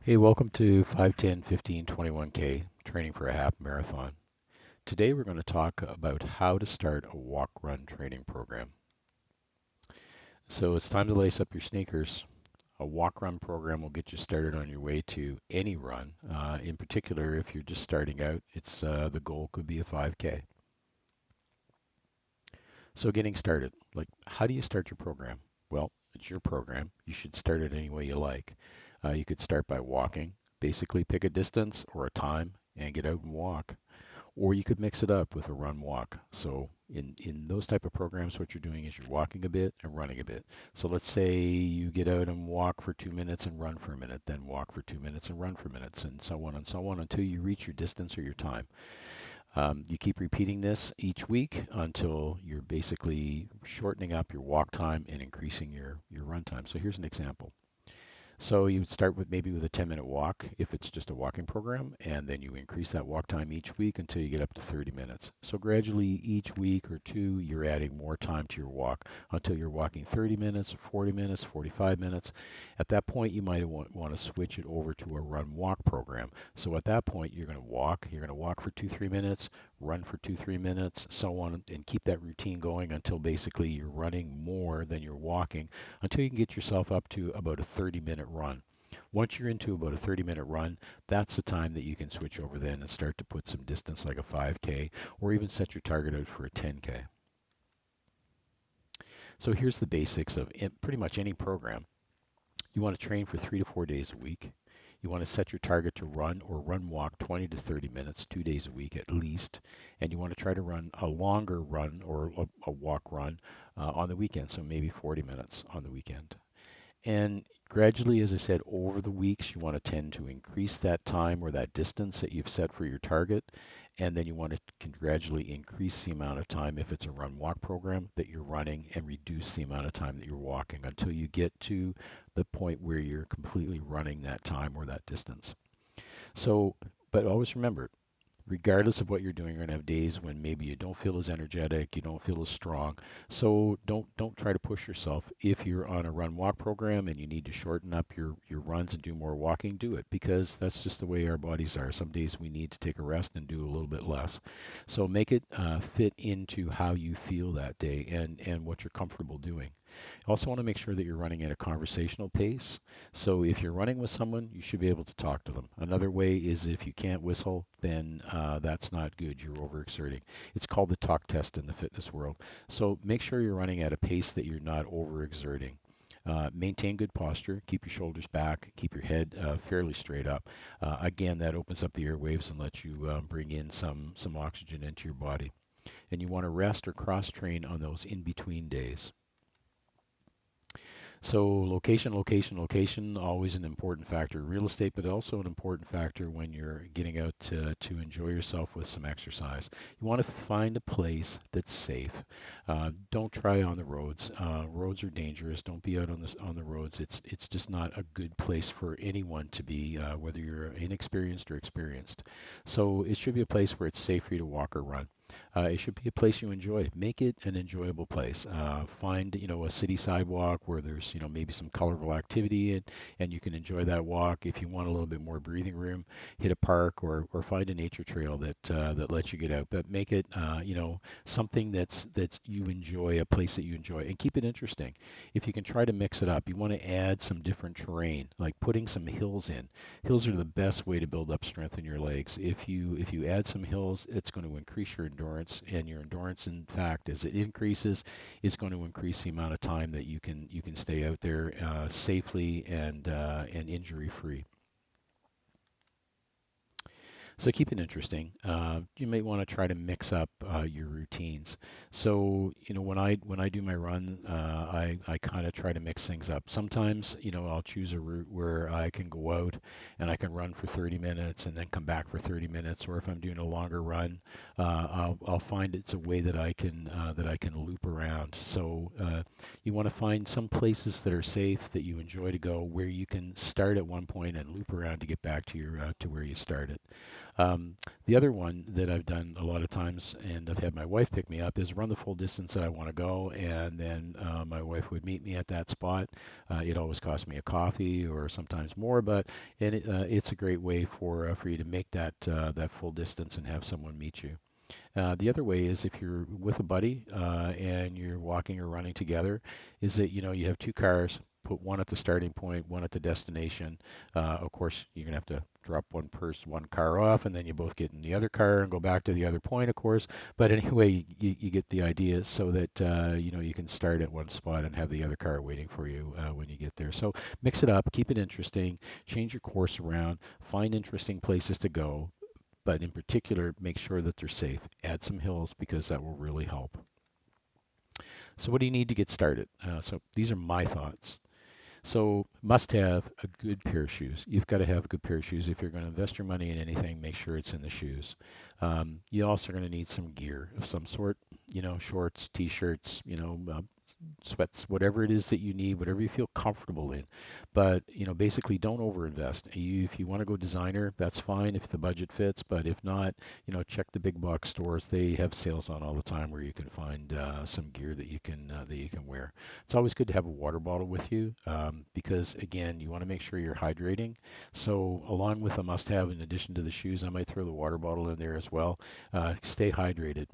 Hey, welcome to 5, 10, 15, 21K training for a half marathon. Today we're going to talk about how to start a walk run training program. So it's time to lace up your sneakers. A walk run program will get you started on your way to any run. In particular, if you're just starting out, it's the goal could be a 5K. So getting started, like how do you start your program? Well, it's your program. You should start it any way you like. You could start by walking, basically pick a distance or a time and get out and walk. Or you could mix it up with a run walk. So in those type of programs, what you're doing is you're walking a bit and running a bit. So let's say you get out and walk for 2 minutes and run for a minute, then walk for 2 minutes and run for minutes, and so on until you reach your distance or your time. You keep repeating this each week until you're basically shortening up your walk time and increasing your run time. So here's an example. So you would start with maybe with a 10-minute walk if it's just a walking program, and then you increase that walk time each week until you get up to 30 minutes. So gradually each week or two, you're adding more time to your walk until you're walking 30 minutes, 40 minutes, 45 minutes. At that point, you might want to switch it over to a run walk program. So at that point, you're going to walk for 2, 3 minutes, run for 2, 3 minutes, so on, and keep that routine going until basically you're running more than you're walking until you can get yourself up to about a 30-minute run. Once you're into about a 30-minute run, that's the time that you can switch over then and start to put some distance like a 5K or even set your target out for a 10K. So here's the basics of pretty much any program. You want to train for 3 to 4 days a week. You want to set your target to run or run walk 20 to 30 minutes, 2 days a week at least. And you want to try to run a longer run or a walk run on the weekend, so maybe 40 minutes on the weekend. And gradually, as I said, over the weeks, you want to tend to increase that time or that distance that you've set for your target. And then you want to gradually increase the amount of time if it's a run walk program that you're running and reduce the amount of time that you're walking until you get to the point where you're completely running that time or that distance. So, but always remember, regardless of what you're doing, you're gonna have days when maybe you don't feel as energetic, you don't feel as strong. So don't try to push yourself. If you're on a run walk program and you need to shorten up your runs and do more walking, do it because that's just the way our bodies are. Some days we need to take a rest and do a little bit less. So make it fit into how you feel that day and what you're comfortable doing. Also want to make sure that you're running at a conversational pace. So if you're running with someone, you should be able to talk to them. Another way is if you can't whistle, then that's not good. You're overexerting. It's called the talk test in the fitness world. So make sure you're running at a pace that you're not overexerting. Maintain good posture, keep your shoulders back, keep your head fairly straight up. Again, that opens up the airwaves and lets you bring in some oxygen into your body. And you want to rest or cross train on those in between days. So location, location, location, always an important factor. Real estate, but also an important factor when you're getting out to enjoy yourself with some exercise. You want to find a place that's safe. Don't try on the roads. Roads are dangerous. Don't be out on the roads. It's just not a good place for anyone to be, whether you're inexperienced or experienced. So it should be a place where it's safe for you to walk or run. It should be a place you enjoy. Make it an enjoyable place. Find, a city sidewalk where there's, maybe some colorful activity and you can enjoy that walk. If you want a little bit more breathing room, hit a park or find a nature trail that lets you get out. But make it, something that's you enjoy, a place that you enjoy, and keep it interesting. If you can try to mix it up, you want to add some different terrain, like putting some hills in. Hills are the best way to build up strength in your legs. If you add some hills, it's going to increase your endurance, and your endurance, in fact, as it increases, is going to increase the amount of time that you can stay out there safely and injury free. So keep it interesting. You may want to try to mix up your routines. So when I do my run, I kind of try to mix things up. Sometimes I'll choose a route where I can go out and I can run for 30 minutes and then come back for 30 minutes. Or if I'm doing a longer run, I'll find it's a way that I can loop around. So you want to find some places that are safe that you enjoy to go, where you can start at one point and loop around to get back to where you started. Um, the other one that I've done a lot of times, and I've had my wife pick me up, is run the full distance that I want to go, and then my wife would meet me at that spot. It always costs me a coffee or sometimes more, but it's a great way for you to make that full distance and have someone meet you. The other way is if you're with a buddy and you're walking or running together, is that you have two cars, put one at the starting point, one at the destination. Of course, you're gonna have to drop one car off, and then you both get in the other car and go back to the other point, of course. But anyway, you get the idea, so that you can start at one spot and have the other car waiting for you when you get there. So mix it up, keep it interesting, change your course around, find interesting places to go, but in particular, make sure that they're safe. Add some hills because that will really help. So, what do you need to get started? So, these are my thoughts. So, must have a good pair of shoes. You've got to have a good pair of shoes. If you're going to invest your money in anything, make sure it's in the shoes. You also are going to need some gear of some sort, shorts, t shirts, sweats, whatever it is that you need, whatever you feel comfortable in. But basically, don't overinvest. If you want to go designer, that's fine if the budget fits. But if not, check the big box stores. They have sales on all the time where you can find some gear that you can wear. It's always good to have a water bottle with you because again, you want to make sure you're hydrating. So along with a must-have, in addition to the shoes, I might throw the water bottle in there as well. Stay hydrated.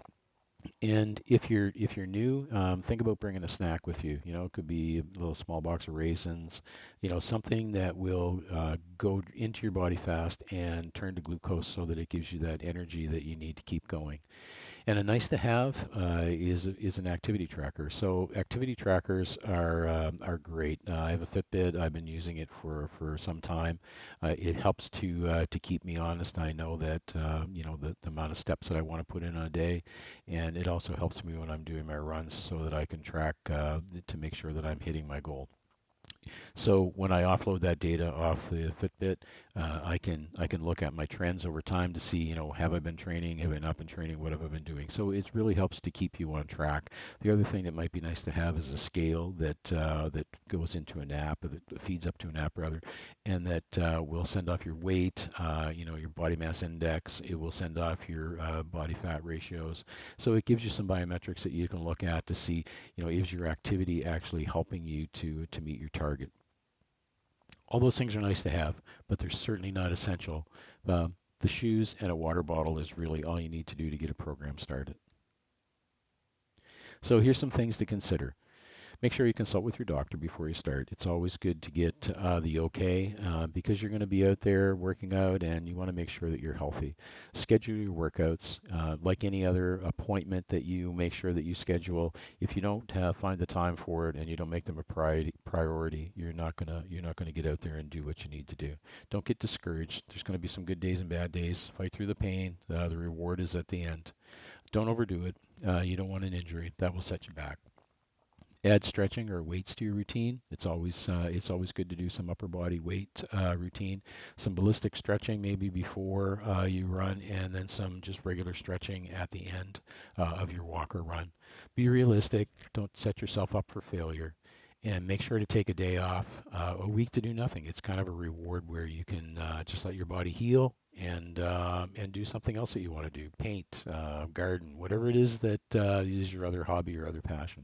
And if you're new, think about bringing a snack with you. It could be a little small box of raisins, something that will go into your body fast and turn to glucose so that it gives you that energy that you need to keep going. And a nice to have is an activity tracker. So activity trackers are great. I have a Fitbit. I've been using it for some time. It helps to keep me honest. I know that the amount of steps that I want to put in on a day, and it also helps me when I'm doing my runs so that I can track to make sure that I'm hitting my goal. So when I offload that data off the Fitbit, I can look at my trends over time to see, have I been training, have I not been training, what have I been doing. So it really helps to keep you on track. The other thing that might be nice to have is a scale that goes into an app, or that feeds up to an app rather, and that will send off your weight, your body mass index. It will send off your body fat ratios. So it gives you some biometrics that you can look at to see, is your activity actually helping you to meet your target. All those things are nice to have, but they're certainly not essential. The shoes and a water bottle is really all you need to do to get a program started. So here's some things to consider. Make sure you consult with your doctor before you start. It's always good to get the okay because you're going to be out there working out and you want to make sure that you're healthy. Schedule your workouts like any other appointment that you make sure that you schedule. If you don't find the time for it and you don't make them a priority, you're not gonna get out there and do what you need to do. Don't get discouraged. There's going to be some good days and bad days. Fight through the pain. The reward is at the end. Don't overdo it. You don't want an injury. That will set you back. Add stretching or weights to your routine. It's always good to do some upper body weight routine, some ballistic stretching maybe before you run, and then some just regular stretching at the end of your walk or run. Be realistic. Don't set yourself up for failure. And make sure to take a day off, a week to do nothing. It's kind of a reward where you can just let your body heal and do something else that you want to do, paint, garden, whatever it is that is your other hobby or other passion.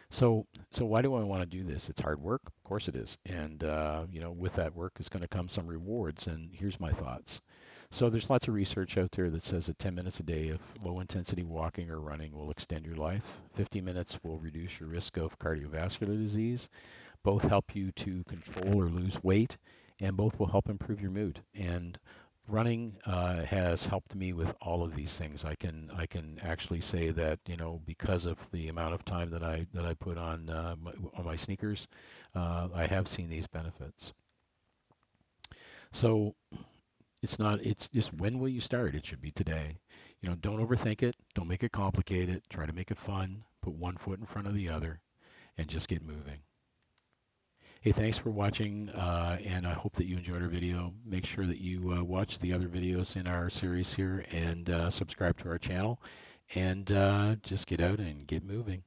So why do I want to do this? It's hard work, of course it is, and with that work is going to come some rewards. And here's my thoughts. So there's lots of research out there that says that 10 minutes a day of low intensity walking or running will extend your life. 50 minutes will reduce your risk of cardiovascular disease. Both help you to control or lose weight, and both will help improve your mood. And running has helped me with all of these things. I can actually say that because of the amount of time that I put on my sneakers, I have seen these benefits. So it's just when will you start? It should be today. Don't overthink it. Don't make it complicated. Try to make it fun. Put one foot in front of the other, and just get moving. Hey, thanks for watching, and I hope that you enjoyed our video. Make sure that you watch the other videos in our series here and subscribe to our channel, and just get out and get moving.